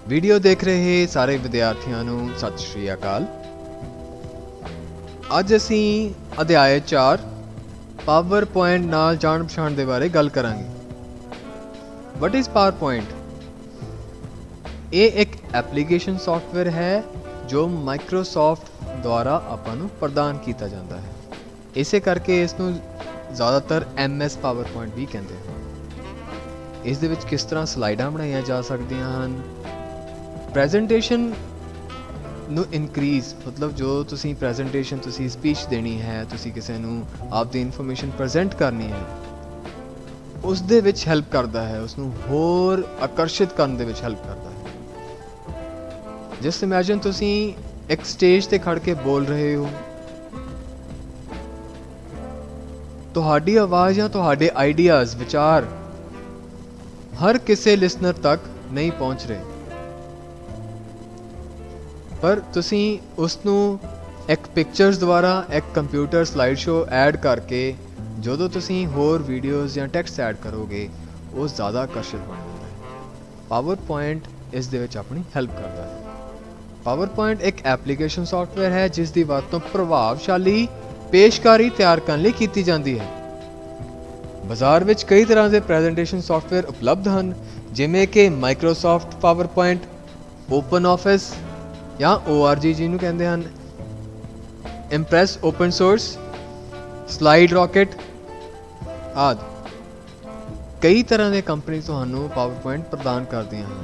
Video देख रहे सारे विद्यार्थियों ਨੂੰ सत श्री अकाल। ਅੱਜ ਅਸੀਂ ਅਧਿਆਇ 4 ਪਾਵਰ ਪੁਆਇੰਟ ਨਾਲ ਜਾਣ ਪਛਾਣ ਦੇ ਬਾਰੇ ਗੱਲ ਕਰਾਂਗੇ। What is power point? ये एक एप्लीकेशन सॉफ्टवेयर है जो माइक्रोसॉफ्ट द्वारा ਆਪਾਂ ਨੂੰ ਪ੍ਰਦਾਨ ਕੀਤਾ ਜਾਂਦਾ ਹੈ। ਇਸੇ ਕਰਕੇ ਇਸ ਨੂੰ ज़्यादातर MS पावर पॉइंट भी कहते हैं। इस दे विच किस तरह स्लाइडां बनाई जा सकदियां हन, प्रेजेंटेशन ਨੂੰ ਇਨਕਰੀਜ਼ मतलब जो तुसी प्रेजेंटेशन तुसी स्पीच देनी है, तुसी किसी ਨੂੰ ਆਪਦੀ ਇਨਫੋਰਮੇਸ਼ਨ ਪ੍ਰੈਜ਼ੈਂਟ ਕਰਨੀ ਹੈ, ਉਸ ਦੇ ਵਿੱਚ ਹੈਲਪ ਕਰਦਾ ਹੈ, ਉਸ ਨੂੰ ਹੋਰ ਆਕਰਸ਼ਿਤ ਕਰਨ ਦੇ ਵਿੱਚ ਹੈਲਪ ਕਰਦਾ ਹੈ। ਜਸਟ ਇਮੇਜਿਨ ਤੁਸੀਂ ਇੱਕ ਸਟੇਜ ਤੇ ਖੜ ਕੇ ਬੋਲ ਰਹੇ ਹੋ, ਤੁਹਾਡੀ ਆਵਾਜ਼ ਜਾਂ ਤੁਹਾਡੇ ਆਈਡੀਆਜ਼ ਵਿਚਾਰ ਹਰ ਕਿਸੇ ਲਿਸਨਰ ਤੱਕ ਨਹੀਂ ਪਹੁੰਚ ਰਹੇ, पर तुसी उसनू एक पिक्चर्स द्वारा एक कंप्यूटर स्लाइड शो ऐड करके जो तुसी होर वीडियोज़ या टैक्स्ट ऐड करोगे वो ज़्यादा आकर्षित बन जाता है। पावर पॉइंट इस दे विच अपनी हेल्प करता है। पावर पॉइंट एक एप्लीकेशन सॉफ्टवेयर है जिस दी वरतों प्रभावशाली पेशकारी तैयार करने लई कीती जाती है। बाजार विच कई तरह के प्रेजेंटेशन सॉफ्टवेयर उपलब्ध हैं, जिमें कि Microsoft power point, open office या ORG जिन्होंने कहते हैं, Impress open source, slide rocket आदि कई तरह के कंपनी तुहानू पावर पॉइंट प्रदान करती हैं।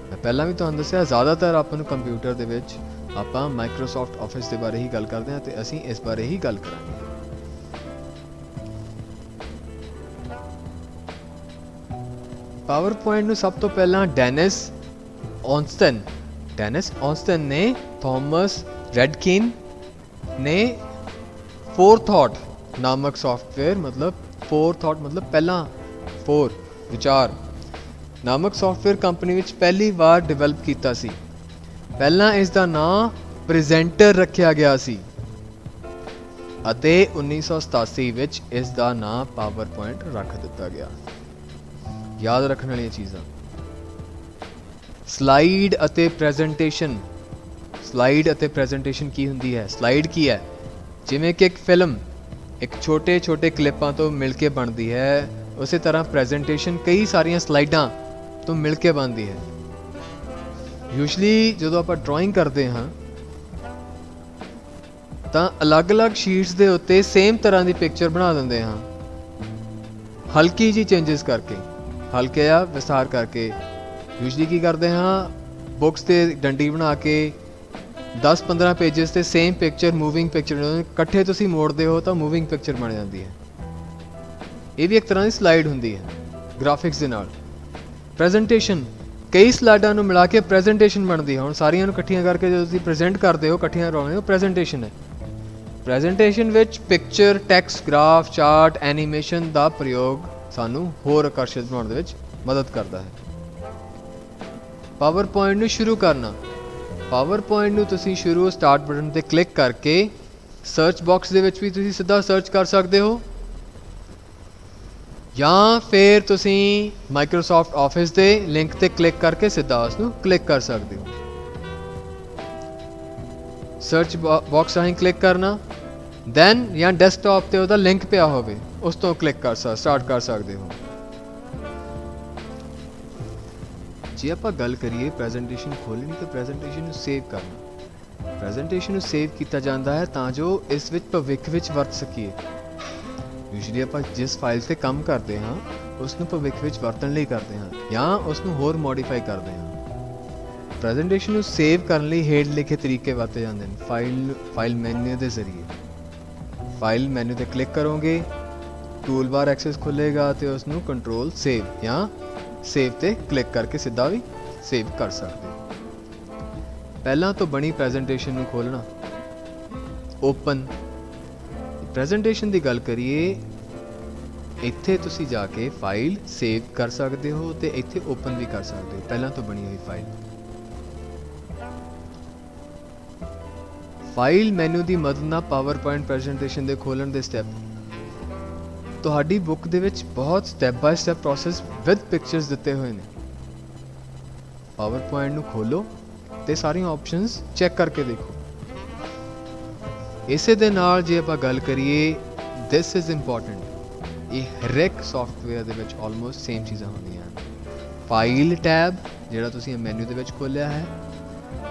मैं पहला भी तुहानू दस्सिया ज़्यादातर आपां नू कंप्यूटर दे विच आपां माइक्रोसॉफ्ट ऑफिस के बारे ही गल करते हैं तो असीं इस बारे ही गल करांगे। पावर पॉइंट नू सब तो पहला डेनिस ऑस्टन ने थॉमस रेडकिन ने फोरथॉट नामक सॉफ्टवेयर मतलब फोरथॉट मतलब पहला फोर विचार नामक सॉफ्टवेयर कंपनी विच पहली बार डिवेलप किया सी। पहला इसका नाम प्रेजेंटर रखा गया सी अते 1987 विच इसका नाम पावर पॉइंट रख दिता गया। याद रखने वाली चीज़ां, स्लाइड अते प्रेजेंटेशन। स्लाइड अते प्रेजेंटेशन की हुंदी है? स्लाइड की है जिवें कि एक फिल्म एक छोटे छोटे क्लिपां तो मिल के बनती है, उसी तरह प्रेजेंटेशन कई सारियां स्लाइडां तो मिल के बनती है। यूजली जो आप ड्राइंग करते हैं तो अलग अलग शीट्स के उत्ते सेम तरह की पिक्चर बना देंगे हैं, हल्की जी चेंजिस करके, हल्के या विस्तार करके। यूजली की करते हैं, बुक्स से डंडी बना के 10-15 पेजेस से सेम पिक्चर मूविंग पिक्चर इकट्ठे तुसी मोड़ते हो तो मूविंग पिक्चर बन जाती है। ये भी एक तरह की स्लाइड होंगी है ग्राफिक्स के नाल। प्रेजेंटेशन कई स्लाइडों को मिला के प्रेजेंटेशन बनती है। हुण सारियां इकट्ठियां करके जो तुसी प्रेजेंट करते हो, इकट्ठियां रखते हो, प्रेजेंटेशन है। Presentation which picture, text, graph, chart, animation का प्रयोग सानू होर आकर्षित बनाने दे विच मदद करता है। पावर पॉइंट नू शुरू करना। पावर पॉइंट नू तुसी शुरू स्टार्ट बटन ते क्लिक करके सर्च बॉक्स दे विच भी तुसी सीधा सर्च कर सकते हो, या फिर तुसी माइक्रोसॉफ्ट ऑफिस दे लिंक ते क्लिक करके सीधा उसनू क्लिक कर सकते हो। सर्च बॉक्स राही क्लिक करना, दैन या डेस्कटॉप ते उहदा लिंक पिया होवे उस तो क्लिक कर स्टार्ट कर सकते हो। जे आप गल करिए प्रेजेंटेशन खोलनी तो प्रेजेंटेशन सेव करना। प्रेजेंटेशन सेव किया जाता है तां जो इस विच भविख विच वरत सकीए। यूजली आप जिस फाइल से काम करते हैं उसनू भविख विच वरतन लई करते हैं या उसनू होर मॉडिफाई करते हैं। प्रेजेंटेशन सेव करने लई हेठ लिखे तरीके वरते जाते हैं। फाइल मैन्यू के जरिए फाइल मैन्यू ते क्लिक करोगे, टूल बार एक्सेस खुलेगा तो उसनू कंट्रोल सेव या सेव ते क्लिक करके सीधा भी सेव कर सकते हो। पहला तो बनी प्रेजेंटेशन नू खोलना, ओपन। प्रेजेंटेशन की गल करिए, इत्थे तुसी जाके फाइल सेव कर सकते हो तो इत्थे ओपन भी कर सकते हो पहला तो बनी हुई फाइल। फाइल मैन्यू की मदद नाल पावर पॉइंट प्रेजेंटेशन के खोलण के स्टैप ਤੁਹਾਡੀ बुक दे विच बहुत step bye step process with pictures दिते हुए हैं। ਪਾਵਰ ਪੁਆਇੰਟ ਨੂੰ ਖੋਲੋ ਤੇ ਸਾਰੀਆਂ ਆਪਸ਼ਨਸ ਚੈੱਕ ਕਰਕੇ ਦੇਖੋ। ਇਸੇ ਦੇ ਨਾਲ ਜੇ ਆਪਾਂ ਗੱਲ ਕਰੀਏ, ਦਿਸ ਇਜ਼ ਇੰਪੋਰਟੈਂਟ, ਇਹ ਹਰ ਇੱਕ ਸੌਫਟਵੇਅਰ ਦੇ ਵਿੱਚ ਆਲਮੋਸਟ ਸੇਮ ਚੀਜ਼ਾਂ ਹੁੰਦੀਆਂ ਹਨ। ਫਾਈਲ ਟੈਬ ਜਿਹੜਾ ਤੁਸੀਂ ਮੈਨੂ ਦੇ ਵਿੱਚ ਖੋਲ੍ਹਿਆ ਹੈ,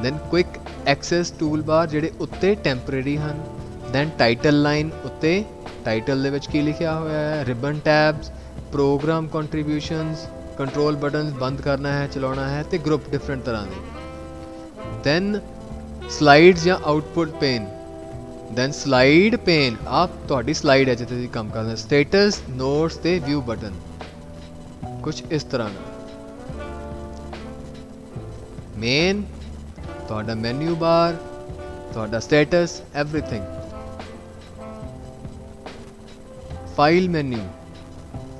then quick access tool bar ਜਿਹੜੇ ਉੱਤੇ ਟੈਂਪਰੇਰੀ ਹਨ, ਦੈਨ ਟਾਈਟਲ ਲਾਈਨ ਉੱਤੇ ਟਾਈਟਲ ਦੇ ਵਿੱਚ ਕੀ ਲਿਖਿਆ ਹੋਇਆ ਹੈ, ribbon tabs, program contributions, control buttons ਬੰਦ ਕਰਨਾ ਹੈ ਚਲਾਉਣਾ ਹੈ, ਤੇ ਗਰੁੱਪ ਡਿਫਰੈਂਟ ਤਰ੍ਹਾਂ ਦੇ, ਦੈਨ ਸਲਾਈਡਸ ਜਾਂ output pane, then slide pane ਆਪ ਤੁਹਾਡੀ ਸਲਾਈਡ ਹੈ ਜਿੱਥੇ ਤੁਸੀਂ ਕੰਮ ਕਰਦੇ ਹੋ, ਸਟੇਟਸ, ਨੋਟਸ ਤੇ ਵਿਊ ਬਟਨ, ਕੁਝ ਇਸ ਤਰ੍ਹਾਂ ਦਾ। ਮੇਨ ਤੁਹਾਡਾ ਮੈਨੂ ਬਾਰ, ਤੁਹਾਡਾ ਸਟੇਟਸ, ਐਵਰੀਥਿੰਗ। ਫਾਈਲ ਮੈਨੂ,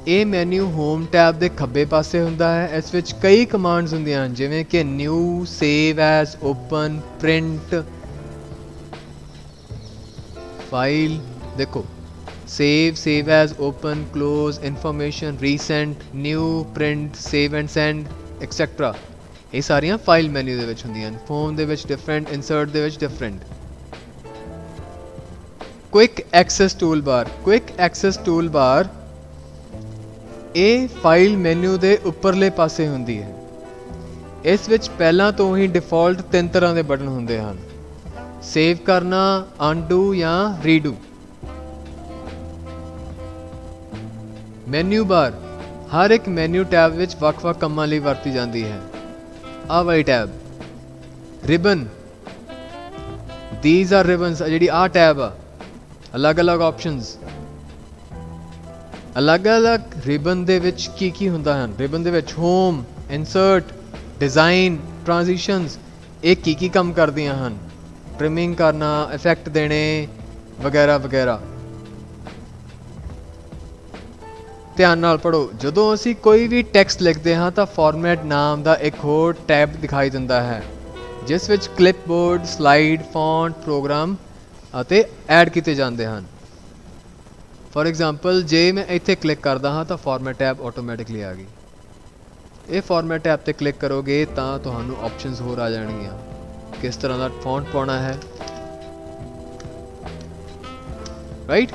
ਇਹ ਮੈਨੂ ਹੋਮ ਟੈਬ ਦੇ ਖੱਬੇ ਪਾਸੇ ਹੁੰਦਾ ਹੈ। ਇਸ ਵਿੱਚ ਕਈ ਕਮਾਂਡਸ ਹੁੰਦੀਆਂ ਹਨ ਜਿਵੇਂ ਕਿ new, save as, open, print. File ਦੇਖੋ, save as, open, close, information, recent, new, print, save and send etcetera, ਇਹ ਸਾਰੀਆਂ ਫਾਈਲ ਮੈਨੂ ਦੇ ਵਿੱਚ ਹੁੰਦੀਆਂ ਹਨ। ਫੋਨ ਦੇ ਵਿੱਚ ਡਿਫਰੈਂਟ, ਇਨਸਰਟ ਦੇ ਵਿੱਚ different. Quick access tool bar, quick access tool bar ਇਹ ਫਾਈਲ ਮੈਨੂ ਦੇ ਉੱਪਰਲੇ ਪਾਸੇ ਹੁੰਦੀ ਹੈ। ਇਸ ਵਿੱਚ ਪਹਿਲਾਂ ਤੋਂ ਹੀ ਡਿਫਾਲਟ 3 ਤਰ੍ਹਾਂ ਦੇ ਬਟਨ ਹੁੰਦੇ ਹਨ, ਸੇਵ ਕਰਨਾ, ਅਨਡੂ ਜਾਂ ਰੀਡੂ। ਮੈਨੂ ਬਾਰ ਹਰ ਇੱਕ ਮੈਨੂ ਟੈਬ ਵਿੱਚ ਵੱਖ-ਵੱਖ ਕੰਮਾਂ ਲਈ ਵਰਤੀ ਜਾਂਦੀ ਹੈ। ਆਹ ਵਾਲੀ tab ribbon, these are ribbons, ਜਿਹੜੀ ਆਹ ਟੈਬ ਆ, ਅਲੱਗ-ਅਲੱਗ ਆਪਸ਼ਨਸ, ਅਲੱਗ-ਅਲੱਗ ਰਿਬਨ ਦੇ ਵਿੱਚ ਕੀ ਹੁੰਦਾ ਹਨ। ਰਿਬਨ ਦੇ ਵਿੱਚ ਹੋਮ, ਇਨਸਰਟ, ਡਿਜ਼ਾਈਨ, ਟ੍ਰਾਂਜ਼ੀਸ਼ਨਸ, ਇਹ ਕੀ ਕੰਮ ਕਰਦੀਆਂ ਹਨ, ਟ੍ਰਿਮਿੰਗ ਕਰਨਾ, ਇਫੈਕਟ ਦੇਣੇ ਵਗੈਰਾ ਵਗੈਰਾ। ਧਿਆਨ ਨਾਲ ਪੜ੍ਹੋ, ਜਦੋਂ ਅਸੀਂ ਕੋਈ ਵੀ ਟੈਕਸਟ ਲਿਖਦੇ ਹਾਂ ਤਾਂ ਫਾਰਮੈਟ ਨਾਮ ਦਾ ਇੱਕ ਹੋਰ ਟੈਬ ਦਿਖਾਈ ਦਿੰਦਾ ਹੈ ਜਿਸ ਵਿੱਚ ਕਲਿੱਪਬੋਰਡ, ਸਲਾਈਡ, ਫੌਂਟ, ਪ੍ਰੋਗਰਾਮ ਅਤੇ ਐਡ ਕੀਤੇ ਜਾਂਦੇ ਹਨ। ਫੋਰ ਐਗਜ਼ਾਮਪਲ, ਜੇ ਮੈਂ ਇੱਥੇ ਕਲਿੱਕ ਕਰਦਾ ਹਾਂ ਤਾਂ ਫਾਰਮੈਟ ਟੈਬ ਆਟੋਮੈਟਿਕਲੀ ਆ ਗਈ। ਇਹ ਫਾਰਮੈਟ ਟੈਬ ਤੇ ਕਲਿੱਕ ਕਰੋਗੇ ਤਾਂ ਤੁਹਾਨੂੰ ਆਪਸ਼ਨਸ ਹੋਰ ਆ ਜਾਣਗੀਆਂ, ਕਿਸ ਤਰ੍ਹਾਂ ਦਾ ਫੌਂਟ ਪਾਉਣਾ ਹੈ, ਰਾਈਟ।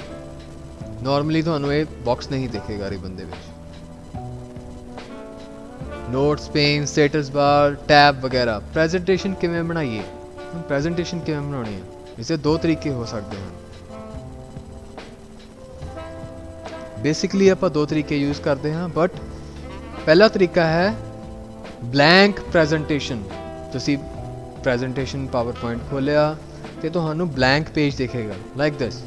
ਨਾਰਮਲੀ ਤੁਹਾਨੂੰ ਇਹ ਬਾਕਸ ਨਹੀਂ ਦਿਖੇਗਾ ਰਿਬਨ ਦੇ ਵਿੱਚ। ਨੋਟਸ ਪੇਨ, ਸਟੇਟਸ ਬਾਰ, ਟੈਬ ਵਗੈਰਾ। ਪ੍ਰੈਜੈਂਟੇਸ਼ਨ ਕਿਵੇਂ ਬਣਾਈਏ, ਪ੍ਰੈਜੈਂਟੇਸ਼ਨ ਕਿਵੇਂ ਬਣਾਉਣੀ ਹੈ, ਇਸੇ ਦੋ ਤਰੀਕੇ ਹੋ ਸਕਦੇ ਹਨ। ਬੇਸਿਕਲੀ ਆਪਾਂ ਦੋ ਤਰੀਕੇ ਯੂਜ਼ ਕਰਦੇ ਹਾਂ, ਬਟ ਪਹਿਲਾ ਤਰੀਕਾ ਹੈ ਬਲੈਂਕ ਪ੍ਰੈਜੈਂਟੇਸ਼ਨ। ਤੁਸੀਂ ਪ੍ਰੈਜੈਂਟੇਸ਼ਨ ਪਾਵਰ ਪੁਆਇੰਟ ਖੋਲਿਆ ਤੇ ਤੁਹਾਨੂੰ ਬਲੈਂਕ ਪੇਜ ਦਿਖੇਗਾ ਲਾਈਕ ਦਿਸ।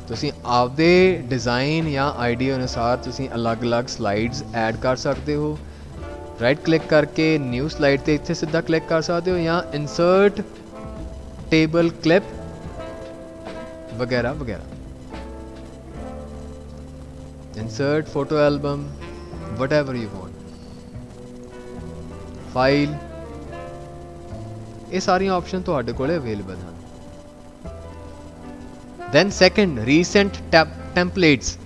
ਤੁਸੀਂ ਆਪਦੇ ਡਿਜ਼ਾਈਨ ਜਾਂ ਆਈਡੀਆ ਅਨੁਸਾਰ ਤੁਸੀਂ ਅਲੱਗ-ਅਲੱਗ ਸਲਾਈਡਸ ਐਡ ਕਰ ਸਕਦੇ ਹੋ। ਰਾਈਟ ਕਲਿੱਕ ਕਰਕੇ ਨਿਊ ਸਲਾਈਡ ਤੇ ਇੱਥੇ ਸਿੱਧਾ ਕਲਿੱਕ ਕਰ ਸਕਦੇ ਹੋ, ਜਾਂ ਇਨਸਰਟ ਟੇਬਲ ਕਲਿੱਪ ਵਗੈਰਾ ਵਗੈਰਾ, insert photo album, whatever you want। File, ਇਹ ਸਾਰੀਆਂ ਆਪਸ਼ਨ ਤੁਹਾਡੇ ਕੋਲ ਅਵੇਲੇਬਲ ਹਨ। Then second, recent templates.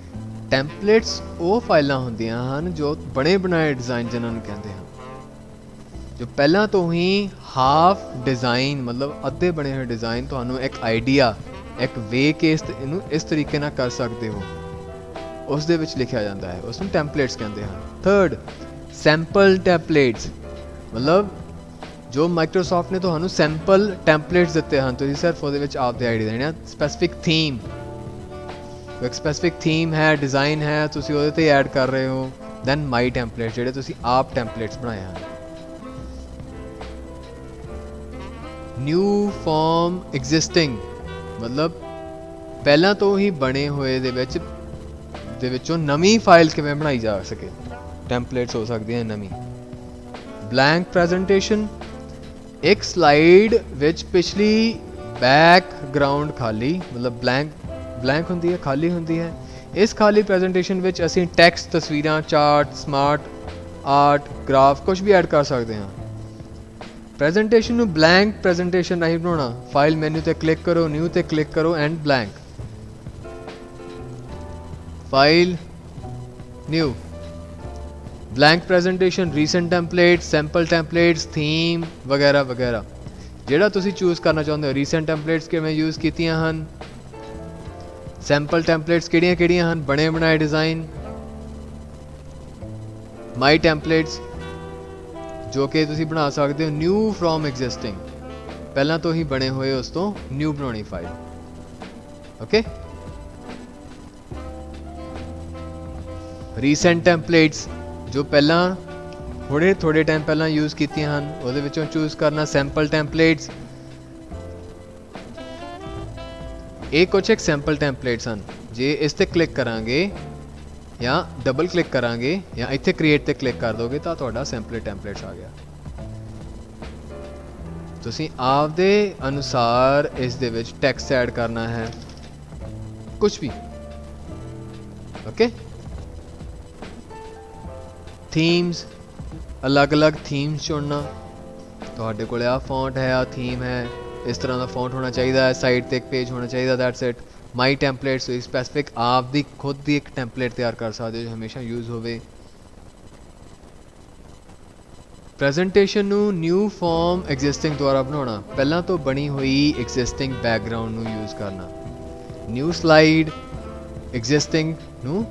Templates ਉਹ ਫਾਈਲਾਂ ਹੁੰਦੀਆਂ ਹਨ ਜੋ ਬਣੇ ਬਣਾਏ ਡਿਜ਼ਾਈਨ ਜਿਹਨਾਂ ਨੂੰ ਕਹਿੰਦੇ ਹਨ, ਜੋ ਪਹਿਲਾਂ ਤੋਂ ਹੀ ਹਾਫ ਡਿਜ਼ਾਈਨ ਮਤਲਬ ਅੱਧੇ ਬਣੇ ਹੋਏ ਡਿਜ਼ਾਈਨ, ਤੁਹਾਨੂੰ ਇੱਕ ਆਈਡੀਆ, ਇੱਕ ਵੇ ਕੇ ਇਹਨੂੰ ਇਸ ਤਰੀਕੇ ਨਾਲ ਕਰ ਸਕਦੇ ਹੋ, ਉਸ ਦੇ ਵਿੱਚ ਲਿਖਿਆ ਜਾਂਦਾ ਹੈ, ਉਸ ਨੂੰ ਟੈਂਪਲੇਟਸ ਕਹਿੰਦੇ ਹਨ। ਥਰਡ, ਸੈਂਪਲ ਟੈਂਪਲੇਟਸ, ਮਤਲਬ ਜੋ ਮਾਈਕਰੋਸਾਫਟ ਨੇ ਤੁਹਾਨੂੰ ਸੈਂਪਲ ਟੈਂਪਲੇਟਸ ਦਿੱਤੇ ਹਨ, ਤੁਸੀਂ ਸਿਰਫ ਉਹਦੇ ਵਿੱਚ ਆਪਦੇ ਆਈਡੀਆ ਦੇਣੇ ਆ। ਸਪੈਸੀਫਿਕ ਥੀਮ, ਇੱਕ ਸਪੈਸੀਫਿਕ ਥੀਮ ਹੈ, ਡਿਜ਼ਾਈਨ ਹੈ, ਤੁਸੀਂ ਉਹਦੇ ਤੇ ਐਡ ਕਰ ਰਹੇ ਹੋ। ਦੈਨ ਮਾਈ ਟੈਂਪਲੇਟ, ਜਿਹੜੇ ਤੁਸੀਂ ਆਪ ਟੈਂਪਲੇਟਸ ਬਣਾਏ ਹਨ। ਨਿਊ ਫਾਰਮ ਐਗਜ਼ਿਸਟਿੰਗ, ਮਤਲਬ ਪਹਿਲਾਂ ਤੋਂ ਹੀ ਬਣੇ ਹੋਏ ਦੇ ਵਿੱਚੋਂ ਨਵੀਂ ਫਾਈਲ ਕਿਵੇਂ ਬਣਾਈ ਜਾ ਸਕੇ, ਟੈਂਪਲੇਟਸ ਹੋ ਸਕਦੀਆਂ ਨਵੀਂ। ਬਲੈਂਕ ਪ੍ਰੈਜੈਂਟੇਸ਼ਨ, ਇੱਕ ਸਲਾਈਡ ਵਿੱਚ ਪਿਛਲੀ ਬੈਕਗਰਾਉਂਡ ਖਾਲੀ, ਮਤਲਬ ਬਲੈਂਕ ਹੁੰਦੀ ਹੈ, ਖਾਲੀ ਹੁੰਦੀ ਹੈ। ਇਸ ਖਾਲੀ ਪ੍ਰੈਜੈਂਟੇਸ਼ਨ ਵਿੱਚ ਅਸੀਂ ਟੈਕਸਟ, ਤਸਵੀਰਾਂ, ਚਾਰਟ, ਸਮਾਰਟ ਆਰਟ, ਗ੍ਰਾਫ ਕੁਝ ਵੀ ਐਡ ਕਰ ਸਕਦੇ ਹਾਂ। ਪ੍ਰੈਜੈਂਟੇਸ਼ਨ ਨੂੰ ਬਲੈਂਕ ਪ੍ਰੈਜੈਂਟੇਸ਼ਨ ਨਹੀਂ ਬਣਾਉਣਾ, ਫਾਈਲ ਮੈਨੂ ਤੇ ਕਲਿੱਕ ਕਰੋ, ਨਿਊ ਤੇ ਕਲਿੱਕ ਕਰੋ and blank. File, new, blank presentation, recent templates, sample templates, theme ਵਗੈਰਾ ਵਗੈਰਾ, ਜਿਹੜਾ ਤੁਸੀਂ ਚੂਜ਼ ਕਰਨਾ ਚਾਹੁੰਦੇ ਹੋ। ਰੀਸੈਂਟ ਟੈਂਪਲੇਟਸ ਕਿਵੇਂ ਯੂਜ਼ ਕੀਤੀਆਂ ਹਨ, ਸੈਂਪਲ ਟੈਂਪਲੇਟਸ ਕਿਹੜੀਆਂ ਕਿਹੜੀਆਂ ਹਨ, ਬਣੇ ਬਣਾਏ ਡਿਜ਼ਾਈਨ, ਮਾਈ ਟੈਂਪਲੇਟਸ ਜੋ ਕਿ ਤੁਸੀਂ ਬਣਾ ਸਕਦੇ ਹੋ ਨਿਊ ਫਰੋਮ ਐਗਜ਼ਿਸਟਿੰਗ, ਪਹਿਲਾਂ ਤੋਂ ਹੀ ਬਣੇ ਹੋਏ ਉਸ ਤੋਂ ਨਿਊ ਬਣਾਉਣੀ ਫਾਈਲ। ਓਕੇ, ਰੀਸੈਂਟ ਟੈਂਪਲੇਟਸ ਜੋ ਪਹਿਲਾਂ ਹੁਣੇ ਥੋੜੇ ਟਾਈਮ ਪਹਿਲਾਂ ਯੂਜ਼ ਕੀਤੀਆਂ ਹਨ, ਉਹਦੇ ਵਿੱਚੋਂ ਚੂਜ਼ ਕਰਨਾ ਸੈਂਪਲ ਟੈਂਪਲੇਟਸ। ਇਹ ਕੁਝ ਇੱਕ ਸੈਂਪਲ ਟੈਂਪਲੇਟਸ ਹਨ। ਜੇ ਇਸ ਤੇ ਕਲਿੱਕ ਕਰਾਂਗੇ ਜਾਂ ਡਬਲ ਕਲਿੱਕ ਕਰਾਂਗੇ ਜਾਂ ਇੱਥੇ ਕ੍ਰੀਏਟ ਤੇ ਕਲਿੱਕ ਕਰ ਦੋਗੇ ਤਾਂ ਤੁਹਾਡਾ ਸੈਂਪਲ ਟੈਂਪਲੇਟਸ ਆ ਗਿਆ। ਤੁਸੀਂ ਆਪਦੇ ਅਨੁਸਾਰ ਇਸ ਦੇ ਵਿੱਚ ਟੈਕਸਟ ਐਡ ਕਰਨਾ ਹੈ, ਕੁਝ ਵੀ। ਓਕੇ, ਥੀਮਸ, ਅਲੱਗ-ਅਲੱਗ ਥੀਮਸ ਚੁਣਨਾ। ਤੁਹਾਡੇ ਕੋਲ ਆ ਫੌਂਟ ਹੈ, ਆ ਥੀਮ ਹੈ, ਇਸ ਤਰ੍ਹਾਂ ਦਾ ਫੌਂਟ ਹੋਣਾ ਚਾਹੀਦਾ ਹੈ, ਸਾਈਡ ਤੇ ਇੱਕ ਪੇਜ ਹੋਣਾ ਚਾਹੀਦਾ, that's it. My templates specific ਆਪ ਦੀ ਖੁਦ ਦੀ ਇੱਕ ਟੈਂਪਲੇਟ ਤਿਆਰ ਕਰ ਸਕਦੇ ਹੋ ਜੋ ਹਮੇਸ਼ਾ ਯੂਜ਼ ਹੋਵੇ। ਪ੍ਰੈਜੈਂਟੇਸ਼ਨ ਨੂੰ ਨਿਊ ਫਾਰਮ ਐਗਜ਼ਿਸਟਿੰਗ ਦੁਆਰਾ ਬਣਾਉਣਾ, ਪਹਿਲਾਂ ਤੋਂ ਬਣੀ ਹੋਈ ਐਗਜ਼ਿਸਟਿੰਗ ਬੈਕਗ੍ਰਾਉਂਡ ਨੂੰ ਯੂਜ਼ ਕਰਨਾ। ਨਿਊ ਸਲਾਈਡ ਐਗਜ਼ਿਸਟਿੰਗ ਨੂੰ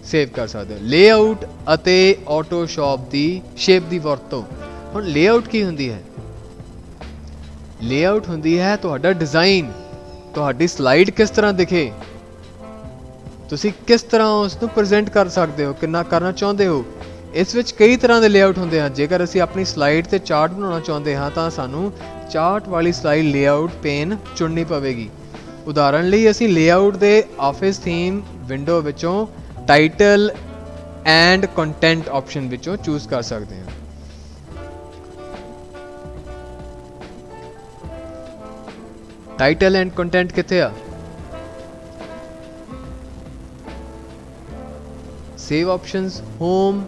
ਸੇਵ ਕਰ ਸਕਦੇ ਹੋ। ਲੇਆਊਟ ਅਤੇ ਆਟੋਸ਼ਾਪ ਦੀ ਸ਼ੇਪ ਦੀ ਵਰਤੋਂ। ਹੁਣ ਲੇਆਊਟ ਕੀ ਹੁੰਦੀ ਹੈ? ਲੇਆਊਟ ਹੁੰਦੀ ਹੈ ਤੁਹਾਡਾ ਡਿਜ਼ਾਈਨ, ਤੁਹਾਡੀ ਸਲਾਈਡ ਕਿਸ ਤਰ੍ਹਾਂ ਦਿਖੇ, ਤੁਸੀਂ ਕਿਸ ਤਰ੍ਹਾਂ ਉਸ ਨੂੰ ਪ੍ਰੈਜ਼ੈਂਟ ਕਰ ਸਕਦੇ ਹੋ, ਕਿੰਨਾ ਕਰਨਾ ਚਾਹੁੰਦੇ ਹੋ। ਇਸ ਵਿੱਚ ਕਈ ਤਰ੍ਹਾਂ ਦੇ ਲੇਆਊਟ ਹੁੰਦੇ ਹਨ। ਜੇਕਰ ਅਸੀਂ ਆਪਣੀ ਸਲਾਈਡ ਤੇ ਚਾਰਟ ਬਣਾਉਣਾ ਚਾਹੁੰਦੇ ਹਾਂ ਤਾਂ ਸਾਨੂੰ ਚਾਰਟ ਵਾਲੀ ਸਲਾਈਡ ਲੇਆਊਟ ਪੇਨ ਚੁਣਨੀ ਪਵੇਗੀ। ਉਦਾਹਰਣ ਲਈ ਅਸੀਂ ਲੇਆਊਟ ਦੇ ਆਫਿਸ ਥੀਮ ਵਿੰਡੋ ਵਿੱਚੋਂ ਟਾਈਟਲ ਐਂਡ ਕੰਟੈਂਟ ਆਪਸ਼ਨ ਵਿੱਚੋਂ ਚੂਜ਼ ਕਰ ਸਕਦੇ ਹਾਂ। ਟਾਈਟਲ ਐਂਡ ਕੰਟੈਂਟ ਕਿੱਥੇ ਆ? ਸੇਵ ਆਪਸ਼ਨਸ, ਹੋਮ,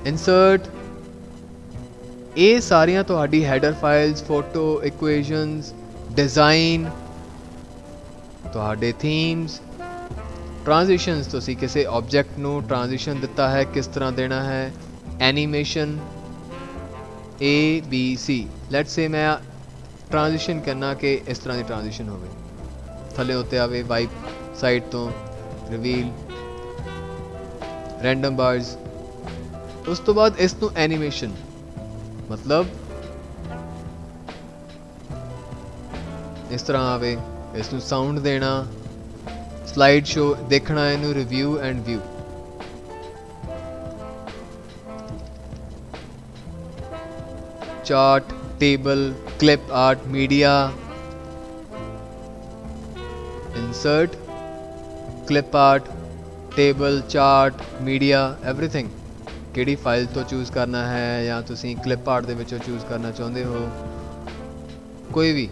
ਇਨਸਰਟ, ਇਹ ਸਾਰੀਆਂ ਤੁਹਾਡੀ header files, photo, equations, design, ਤੁਹਾਡੇ ਥੀਮਸ, ਟ੍ਰਾਂਜ਼ਿਸ਼ਨਸ, ਤੁਸੀਂ ਕਿਸੇ ਆਬਜੈਕਟ ਨੂੰ ਟ੍ਰਾਂਜ਼ਿਸ਼ਨ ਦਿੱਤਾ ਹੈ, ਕਿਸ ਤਰ੍ਹਾਂ ਦੇਣਾ ਹੈ, ਐਨੀਮੇਸ਼ਨ, ABC। ਲੈਟਸ ਸੇ ਮੈਂ ਟ੍ਰਾਂਜ਼ਿਸ਼ਨ ਕਰਨਾ ਕਿ ਇਸ ਤਰ੍ਹਾਂ ਦੀ ਟ੍ਰਾਂਜ਼ਿਸ਼ਨ ਹੋਵੇ, ਥੱਲੇ ਉੱਤੇ ਆਵੇ, ਵਾਈਪ ਸਾਈਡ ਤੋਂ, ਰਿਵੀਲ, ਰੈਂਡਮ ਬਾਰਸ। ਉਸ ਤੋਂ ਬਾਅਦ ਇਸ ਨੂੰ ਐਨੀਮੇਸ਼ਨ, ਮਤਲਬ ਇਸ ਤਰ੍ਹਾਂ ਆਵੇ, ਇਸ ਨੂੰ ਸਾਊਂਡ ਦੇਣਾ, ਸਲਾਈਡ ਸ਼ੋ ਦੇਖਣਾ, ਇਹਨੂੰ review and view. Chart, table, clip art, media, insert, clip art, table, chart, media, everything। ਕਿਹੜੀ ਫਾਈਲ ਤੋਂ ਚੂਜ਼ ਕਰਨਾ ਹੈ ਜਾਂ ਤੁਸੀਂ clip art ਦੇ ਵਿੱਚੋਂ ਚੂਜ਼ ਕਰਨਾ ਚਾਹੁੰਦੇ ਹੋ, ਕੋਈ ਵੀ।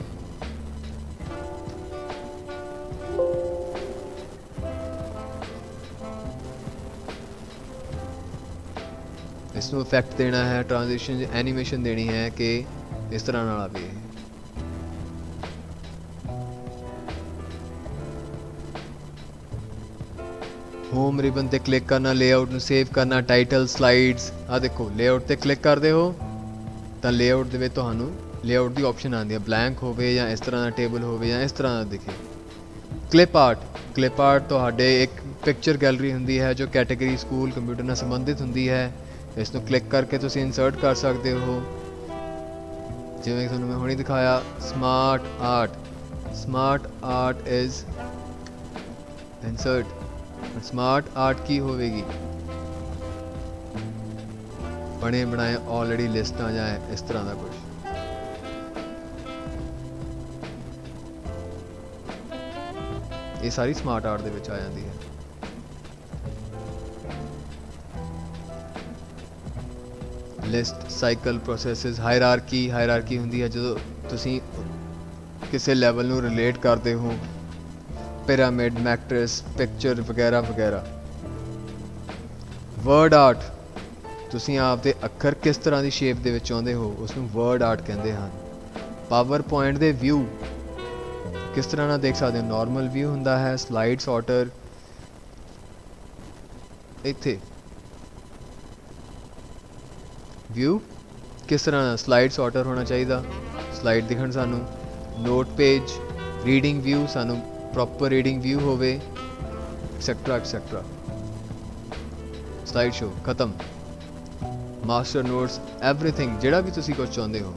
ਇਸ ਨੂੰ ਇਫੈਕਟ ਦੇਣਾ ਹੈ, ਟ੍ਰਾਂਜ਼ਿਸ਼ਨ, ਐਨੀਮੇਸ਼ਨ ਦੇਣੀ ਹੈ ਕਿ ਇਸ ਤਰ੍ਹਾਂ ਨਾਲ ਆਵੇ। ਹੋਮ ਰਿਬਨ ਤੇ ਕਲਿੱਕ ਕਰਨਾ, ਲੇਆਊਟ ਨੂੰ ਸੇਵ ਕਰਨਾ, ਟਾਈਟਲ, ਸਲਾਈਡਸ। ਆ ਦੇਖੋ ਲੇਆਊਟ ਤੇ ਕਲਿੱਕ ਕਰਦੇ ਹੋ ਤਾਂ ਲੇਆਊਟ ਦੇ ਵਿੱਚ ਤੁਹਾਨੂੰ ਲੇਆਊਟ ਦੀ ਆਪਸ਼ਨ ਆਉਂਦੀ ਹੈ, ਬਲੈਂਕ ਹੋਵੇ ਜਾਂ ਇਸ ਤਰ੍ਹਾਂ ਦਾ ਟੇਬਲ ਹੋਵੇ ਜਾਂ ਇਸ ਤਰ੍ਹਾਂ ਦਾ ਦਿਖੇ। ਕਲਿੱਪ ਆਰਟ, ਕਲਿੱਪ ਆਰਟ ਤੁਹਾਡੇ ਇੱਕ ਪਿਕਚਰ ਗੈਲਰੀ ਹੁੰਦੀ ਹੈ ਜੋ ਕੈਟੇਗਰੀ ਸਕੂਲ ਕੰਪਿਊਟਰ ਨਾਲ ਸੰਬੰਧਿਤ ਹੁੰਦੀ ਹੈ। ਇਸ ਨੂੰ ਕਲਿੱਕ ਕਰਕੇ ਤੁਸੀਂ ਇਨਸਰਟ ਕਰ ਸਕਦੇ ਹੋ, ਜਿਵੇਂ ਤੁਹਾਨੂੰ ਮੈਂ ਹੁਣੇ ਦਿਖਾਇਆ। Smart art, smart art is insert. Smart art ਕੀ ਹੋਵੇਗੀ? ਬਣੇ ਬਣਾਏ ਆਲਰੇਡੀ ਲਿਸਟਾਂ ਜਾਂ ਇਸ ਤਰ੍ਹਾਂ ਦਾ ਕੁਝ। ਇਹ ਸਾਰੀ ਸਮਾਰਟ ਆਰਟ ਦੇ ਵਿੱਚ ਆ ਜਾਂਦੀ ਹੈ। List, cycle, processes, hierarchy. Hierarchy ਹੁੰਦੀ ਹੈ ਜਦੋਂ ਤੁਸੀਂ ਕਿਸੇ ਲੈਵਲ ਨੂੰ ਰਿਲੇਟ ਕਰਦੇ ਹੋ, ਪਿਰਾਮਿਡ, ਮੈਟ੍ਰਿਕਸ, ਪਿਕਚਰ ਵਗੈਰਾ ਵਗੈਰਾ। ਵਰਡ ਆਰਟ, ਤੁਸੀਂ ਆਪਦੇ ਅੱਖਰ ਕਿਸ ਤਰ੍ਹਾਂ ਦੀ ਸ਼ੇਪ ਦੇ ਵਿੱਚ ਚਾਹੁੰਦੇ ਹੋ, ਉਸ ਨੂੰ ਵਰਡ ਆਰਟ ਕਹਿੰਦੇ ਹਨ। ਪਾਵਰ ਪੁਆਇੰਟ ਦੇ ਵਿਊ ਕਿਸ ਤਰ੍ਹਾਂ ਨਾਲ ਦੇਖ ਸਕਦੇ ਹੋ, ਨਾਰਮਲ ਵਿਊ ਹੁੰਦਾ ਹੈ, ਸਲਾਈਡ ਸੌਰਟਰ। ਇੱਥੇ व्यू किस तरह स्लाइड सॉर्टर होना चाहिए, स्लाइड दिखण सानू, नोट पेज, रीडिंग व्यू सानू प्रॉपर रीडिंग व्यू होवे, एक्सेट्रा एक्सेट्रा। स्लाइड शो खत्म, मास्टर नोट्स एवरीथिंग जिहड़ा भी तुसी कुछ चाहुंदे हो।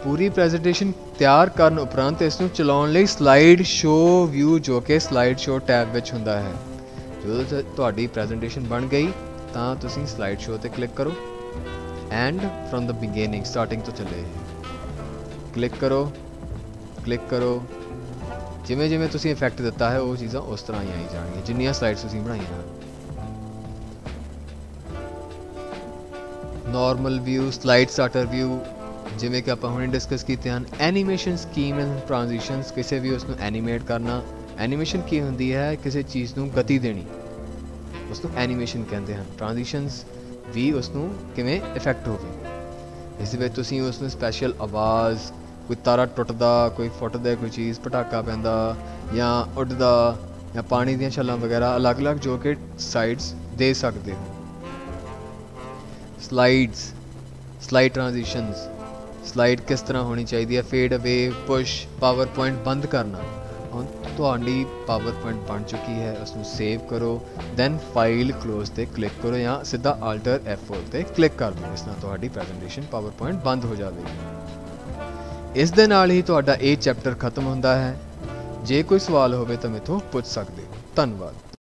पूरी प्रेजेंटेशन तैयार करन उपरंत इसनूं चलाउण लई स्लाइड शो व्यू जो कि स्लाइड शो टैब विच हुंदा है। जो तुहाडी प्रेजेंटेशन बन गई तां तुसी स्लाइड शो ते क्लिक करो and from the beginning starting तो चले क्लिक करो जिमें जिमें तुसी इफेक्ट दिता है वो चीज़ां उस तरह ही आई जाएंगी जिन्नियां स्लाइड्स तुसी बनाईयां। Normal view, slide sorter view जिमें कि आपां हुणे डिस्कस कीते हैं। एनीमेशन स्कीम एंड ट्रांजिशंस, किसी भी उसनूं एनीमेट करना। एनीमेशन की हुंदी है किसी चीज़ नूं गति देनी, उसनूं एनीमेशन कहते हैं। ट्रांजिशंस भी उसनूं किवें इफेक्ट होवे, इस विच तुसीं उसनूं स्पैशल आवाज़, कोई तारा टुटदा, कोई फुटदा, कोई चीज़ पटाका पैंदा या उड़दा या पानी दीयां छल्लां वगैरह अलग अलग जो कि साइड्स दे सकते हो। स्लाइड्स, स्लाइड ट्रांजिशंस, स्लाइड किस तरह होनी चाहिए, fade away, push, power point बंद करना। हुण तुहाडी पावर पॉइंट बन चुकी है, उसनूं सेव करो, दैन फाइल क्लोज ते क्लिक करो या सीधा आल्टर F4 ते क्लिक कर दो, इस नाल तुहाडी प्रेजेंटेशन पावर पॉइंट बंद हो जाएगी। इस दे नाल ही तुहाडा ये चैप्टर खत्म होंदा है। जे कोई सवाल होवे तो मैथों पुछ सकदे हो। धन्नवाद।